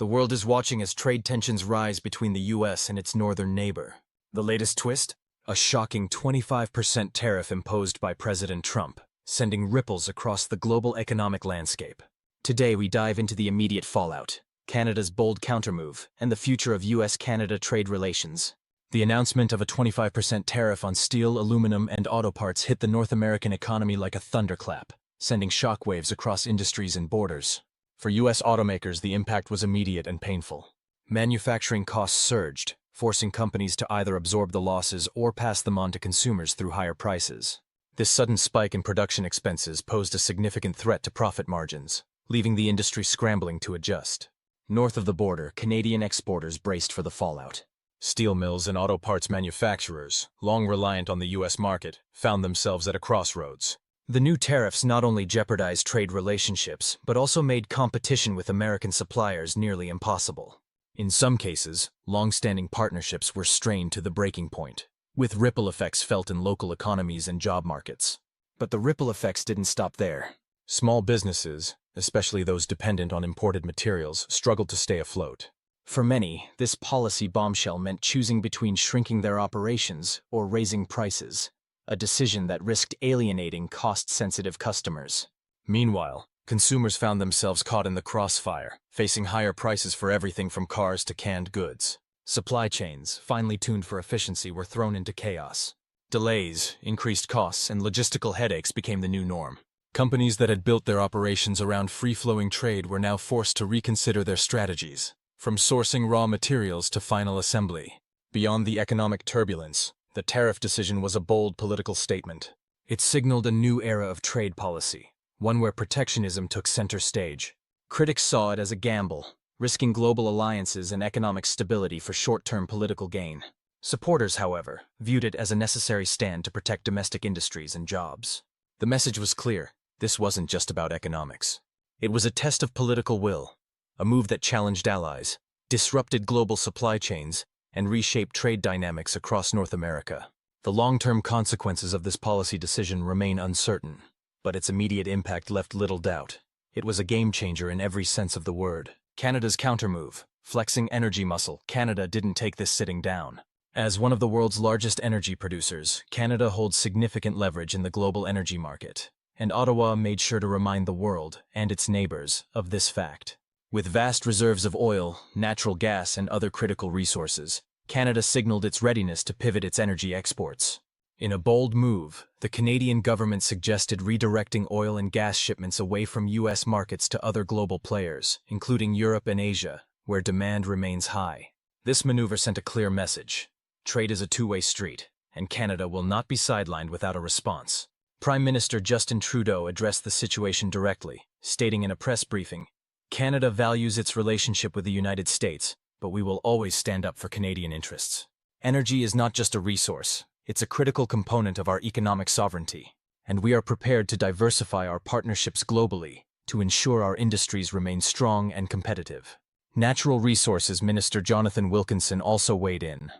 The world is watching as trade tensions rise between the U.S. and its northern neighbor. The latest twist? A shocking 25% tariff imposed by President Trump, sending ripples across the global economic landscape. Today we dive into the immediate fallout, Canada's bold countermove, and the future of U.S. Canada trade relations. The announcement of a 25% tariff on steel, aluminum, and auto parts hit the North American economy like a thunderclap, sending shockwaves across industries and borders. For U.S. automakers, the impact was immediate and painful. Manufacturing costs surged, forcing companies to either absorb the losses or pass them on to consumers through higher prices. This sudden spike in production expenses posed a significant threat to profit margins, leaving the industry scrambling to adjust. North of the border, Canadian exporters braced for the fallout. Steel mills and auto parts manufacturers, long reliant on the U.S. market, found themselves at a crossroads. The new tariffs not only jeopardized trade relationships, but also made competition with American suppliers nearly impossible. In some cases, long-standing partnerships were strained to the breaking point, with ripple effects felt in local economies and job markets. But the ripple effects didn't stop there. Small businesses, especially those dependent on imported materials, struggled to stay afloat. For many, this policy bombshell meant choosing between shrinking their operations or raising prices, a decision that risked alienating cost-sensitive customers. Meanwhile, consumers found themselves caught in the crossfire, facing higher prices for everything from cars to canned goods. Supply chains, finely tuned for efficiency, were thrown into chaos. Delays, increased costs, and logistical headaches became the new norm. Companies that had built their operations around free-flowing trade were now forced to reconsider their strategies, from sourcing raw materials to final assembly. Beyond the economic turbulence, the tariff decision was a bold political statement. It signaled a new era of trade policy, one where protectionism took center stage. Critics saw it as a gamble, risking global alliances and economic stability for short-term political gain. Supporters, however, viewed it as a necessary stand to protect domestic industries and jobs. The message was clear: this wasn't just about economics. It was a test of political will, a move that challenged allies, disrupted global supply chains, and reshaped trade dynamics across North America. The long-term consequences of this policy decision remain uncertain, but its immediate impact left little doubt. It was a game-changer in every sense of the word. Canada's countermove, flexing energy muscle, Canada didn't take this sitting down. As one of the world's largest energy producers, Canada holds significant leverage in the global energy market, and Ottawa made sure to remind the world and its neighbors of this fact. With vast reserves of oil, natural gas, and other critical resources, Canada signaled its readiness to pivot its energy exports. In a bold move, the Canadian government suggested redirecting oil and gas shipments away from U.S. markets to other global players, including Europe and Asia, where demand remains high. This maneuver sent a clear message: trade is a two-way street, and Canada will not be sidelined without a response. Prime Minister Justin Trudeau addressed the situation directly, stating in a press briefing, "Canada values its relationship with the United States, but we will always stand up for Canadian interests. Energy is not just a resource, it's a critical component of our economic sovereignty, and we are prepared to diversify our partnerships globally to ensure our industries remain strong and competitive." Natural Resources Minister Jonathan Wilkinson also weighed in,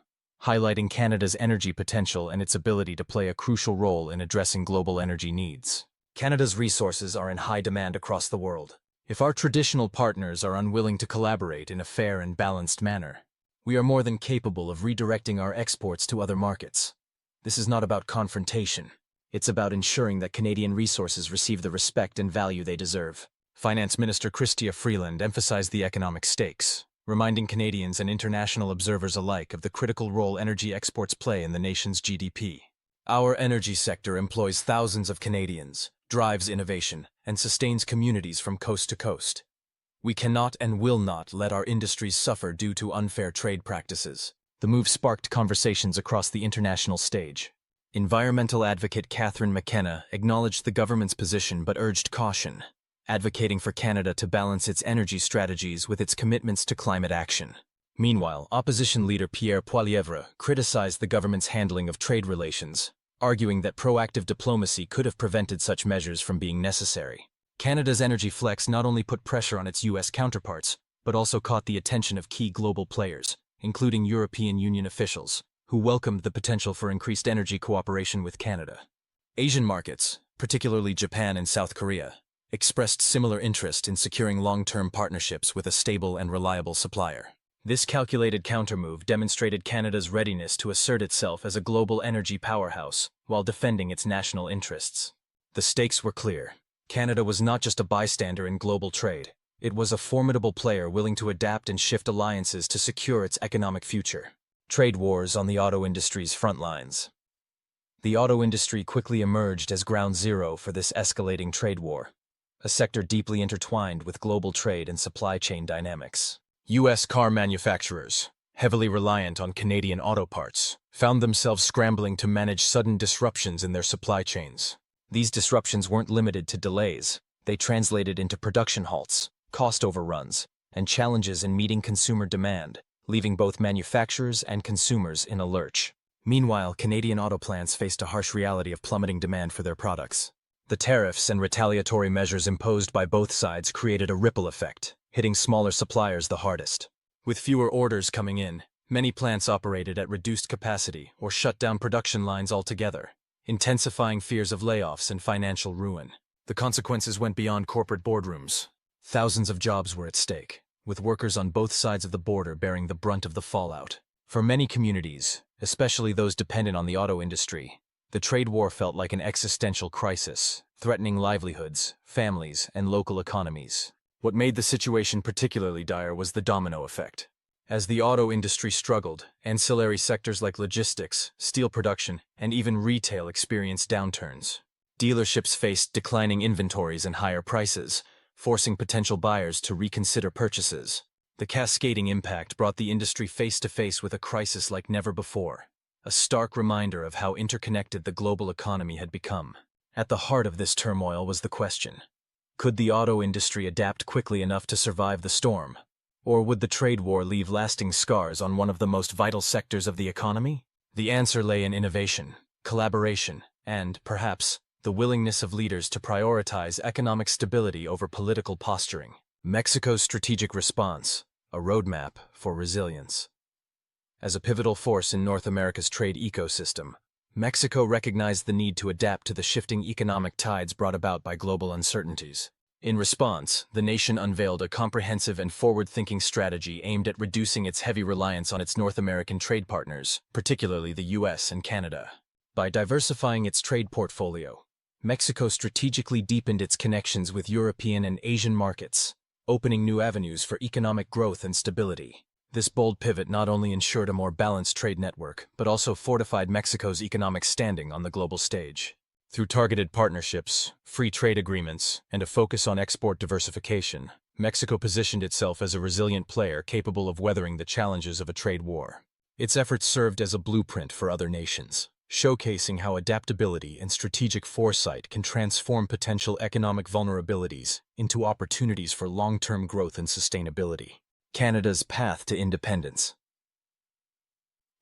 highlighting Canada's energy potential and its ability to play a crucial role in addressing global energy needs. Canada's resources are in high demand across the world. If our traditional partners are unwilling to collaborate in a fair and balanced manner, we are more than capable of redirecting our exports to other markets. This is not about confrontation. It's about ensuring that Canadian resources receive the respect and value they deserve. Finance Minister Chrystia Freeland emphasized the economic stakes, reminding Canadians and international observers alike of the critical role energy exports play in the nation's GDP. Our energy sector employs thousands of Canadians, drives innovation, and sustains communities from coast to coast. We cannot and will not let our industries suffer due to unfair trade practices. The move sparked conversations across the international stage. Environmental advocate Catherine McKenna acknowledged the government's position but urged caution, advocating for Canada to balance its energy strategies with its commitments to climate action. Meanwhile, opposition leader Pierre Poilievre criticized the government's handling of trade relations, arguing that proactive diplomacy could have prevented such measures from being necessary. Canada's energy flex not only put pressure on its U.S. counterparts, but also caught the attention of key global players, including European Union officials, who welcomed the potential for increased energy cooperation with Canada. Asian markets, particularly Japan and South Korea, expressed similar interest in securing long-term partnerships with a stable and reliable supplier. This calculated countermove demonstrated Canada's readiness to assert itself as a global energy powerhouse while defending its national interests. The stakes were clear. Canada was not just a bystander in global trade. It was a formidable player willing to adapt and shift alliances to secure its economic future. Trade wars on the auto industry's front lines. The auto industry quickly emerged as ground zero for this escalating trade war, a sector deeply intertwined with global trade and supply chain dynamics. U.S. car manufacturers, heavily reliant on Canadian auto parts, found themselves scrambling to manage sudden disruptions in their supply chains. These disruptions weren't limited to delays. They translated into production halts, cost overruns, and challenges in meeting consumer demand, leaving both manufacturers and consumers in a lurch. Meanwhile, Canadian auto plants faced a harsh reality of plummeting demand for their products. The tariffs and retaliatory measures imposed by both sides created a ripple effect, hitting smaller suppliers the hardest. With fewer orders coming in, many plants operated at reduced capacity or shut down production lines altogether, intensifying fears of layoffs and financial ruin. The consequences went beyond corporate boardrooms. Thousands of jobs were at stake, with workers on both sides of the border bearing the brunt of the fallout. For many communities, especially those dependent on the auto industry, the trade war felt like an existential crisis, threatening livelihoods, families, and local economies. What made the situation particularly dire was the domino effect. As the auto industry struggled, ancillary sectors like logistics, steel production, and even retail experienced downturns. Dealerships faced declining inventories and higher prices, forcing potential buyers to reconsider purchases. The cascading impact brought the industry face to face with a crisis like never before, a stark reminder of how interconnected the global economy had become. At the heart of this turmoil was the question: could the auto industry adapt quickly enough to survive the storm? Or would the trade war leave lasting scars on one of the most vital sectors of the economy? The answer lay in innovation, collaboration, and, perhaps, the willingness of leaders to prioritize economic stability over political posturing. Mexico's strategic response, a roadmap for resilience. As a pivotal force in North America's trade ecosystem, Mexico recognized the need to adapt to the shifting economic tides brought about by global uncertainties. In response, the nation unveiled a comprehensive and forward-thinking strategy aimed at reducing its heavy reliance on its North American trade partners, particularly the U.S. and Canada. By diversifying its trade portfolio, Mexico strategically deepened its connections with European and Asian markets, opening new avenues for economic growth and stability. This bold pivot not only ensured a more balanced trade network, but also fortified Mexico's economic standing on the global stage. Through targeted partnerships, free trade agreements, and a focus on export diversification, Mexico positioned itself as a resilient player capable of weathering the challenges of a trade war. Its efforts served as a blueprint for other nations, showcasing how adaptability and strategic foresight can transform potential economic vulnerabilities into opportunities for long-term growth and sustainability. Canada's path to independence.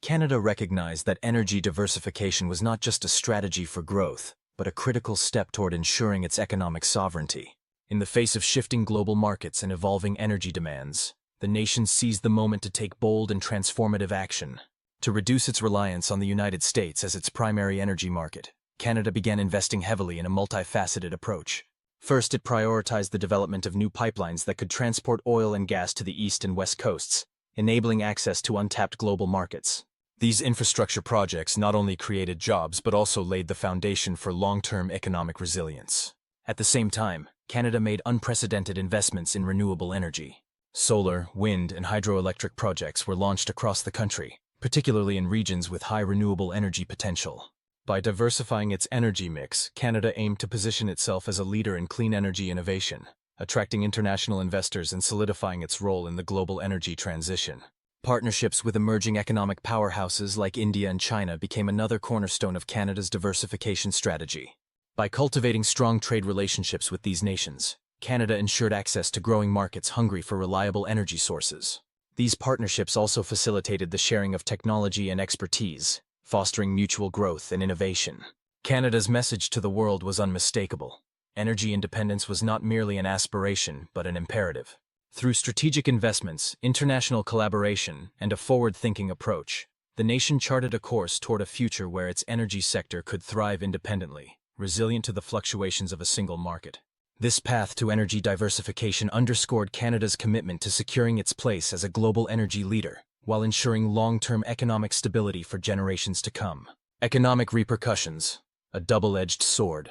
Canada recognized that energy diversification was not just a strategy for growth, but a critical step toward ensuring its economic sovereignty. In the face of shifting global markets and evolving energy demands, the nation seized the moment to take bold and transformative action. To reduce its reliance on the United States as its primary energy market, Canada began investing heavily in a multifaceted approach. First, it prioritized the development of new pipelines that could transport oil and gas to the east and west coasts, enabling access to untapped global markets. These infrastructure projects not only created jobs but also laid the foundation for long-term economic resilience. At the same time, Canada made unprecedented investments in renewable energy. Solar, wind, and hydroelectric projects were launched across the country, particularly in regions with high renewable energy potential. By diversifying its energy mix, Canada aimed to position itself as a leader in clean energy innovation, attracting international investors and solidifying its role in the global energy transition. Partnerships with emerging economic powerhouses like India and China became another cornerstone of Canada's diversification strategy. By cultivating strong trade relationships with these nations, Canada ensured access to growing markets hungry for reliable energy sources. These partnerships also facilitated the sharing of technology and expertise, fostering mutual growth and innovation. Canada's message to the world was unmistakable. Energy independence was not merely an aspiration, but an imperative. Through strategic investments, international collaboration, and a forward-thinking approach, the nation charted a course toward a future where its energy sector could thrive independently, resilient to the fluctuations of a single market. This path to energy diversification underscored Canada's commitment to securing its place as a global energy leader, while ensuring long-term economic stability for generations to come. Economic repercussions, a double-edged sword.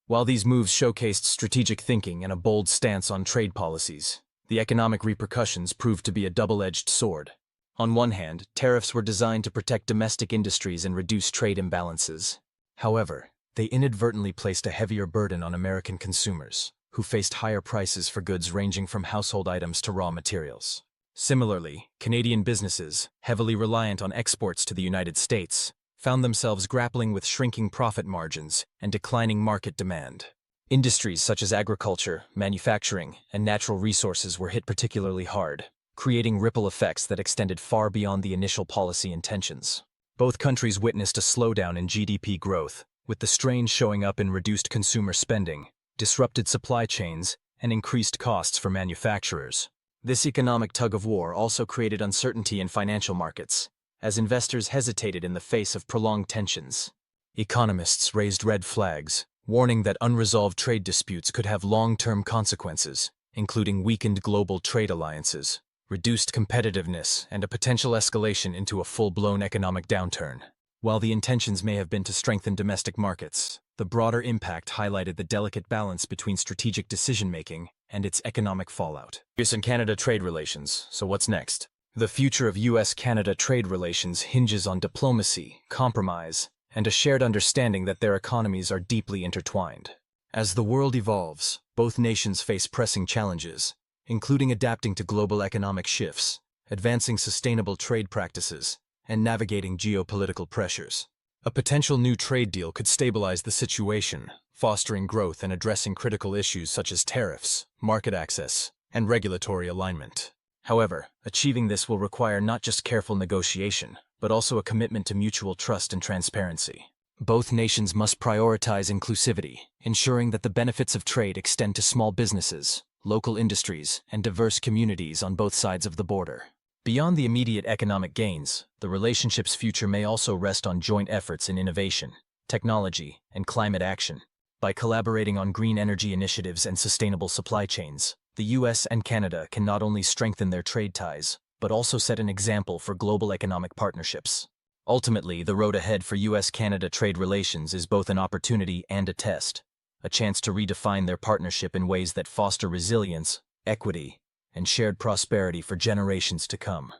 While these moves showcased strategic thinking and a bold stance on trade policies, the economic repercussions proved to be a double-edged sword. On one hand, tariffs were designed to protect domestic industries and reduce trade imbalances. However, they inadvertently placed a heavier burden on American consumers, who faced higher prices for goods ranging from household items to raw materials. Similarly, Canadian businesses, heavily reliant on exports to the United States, found themselves grappling with shrinking profit margins and declining market demand. Industries such as agriculture, manufacturing, and natural resources were hit particularly hard, creating ripple effects that extended far beyond the initial policy intentions. Both countries witnessed a slowdown in GDP growth, with the strain showing up in reduced consumer spending, disrupted supply chains, and increased costs for manufacturers. This economic tug-of-war also created uncertainty in financial markets, as investors hesitated in the face of prolonged tensions. Economists raised red flags, warning that unresolved trade disputes could have long-term consequences, including weakened global trade alliances, reduced competitiveness, and a potential escalation into a full-blown economic downturn. While the intentions may have been to strengthen domestic markets, the broader impact highlighted the delicate balance between strategic decision-making and its economic fallout. U.S. and Canada trade relations, so what's next? The future of U.S. Canada trade relations hinges on diplomacy, compromise, and a shared understanding that their economies are deeply intertwined. As the world evolves, both nations face pressing challenges, including adapting to global economic shifts, advancing sustainable trade practices, and navigating geopolitical pressures. A potential new trade deal could stabilize the situation, fostering growth and addressing critical issues such as tariffs, market access, and regulatory alignment. However, achieving this will require not just careful negotiation, but also a commitment to mutual trust and transparency. Both nations must prioritize inclusivity, ensuring that the benefits of trade extend to small businesses, local industries, and diverse communities on both sides of the border. Beyond the immediate economic gains, the relationship's future may also rest on joint efforts in innovation, technology, and climate action. By collaborating on green energy initiatives and sustainable supply chains, the U.S. and Canada can not only strengthen their trade ties, but also set an example for global economic partnerships. Ultimately, the road ahead for U.S.-Canada trade relations is both an opportunity and a test, a chance to redefine their partnership in ways that foster resilience, equity, and shared prosperity for generations to come.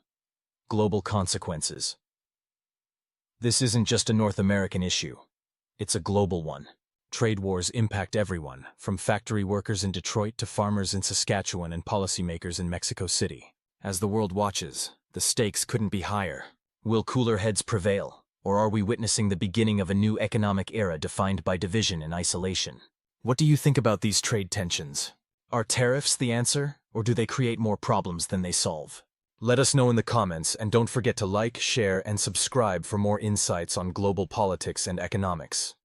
Global consequences. This isn't just a North American issue. It's a global one. Trade wars impact everyone, from factory workers in Detroit to farmers in Saskatchewan and policymakers in Mexico City. As the world watches, the stakes couldn't be higher. Will cooler heads prevail, or are we witnessing the beginning of a new economic era defined by division and isolation? What do you think about these trade tensions? Are tariffs the answer, or do they create more problems than they solve? Let us know in the comments, and don't forget to like, share, and subscribe for more insights on global politics and economics.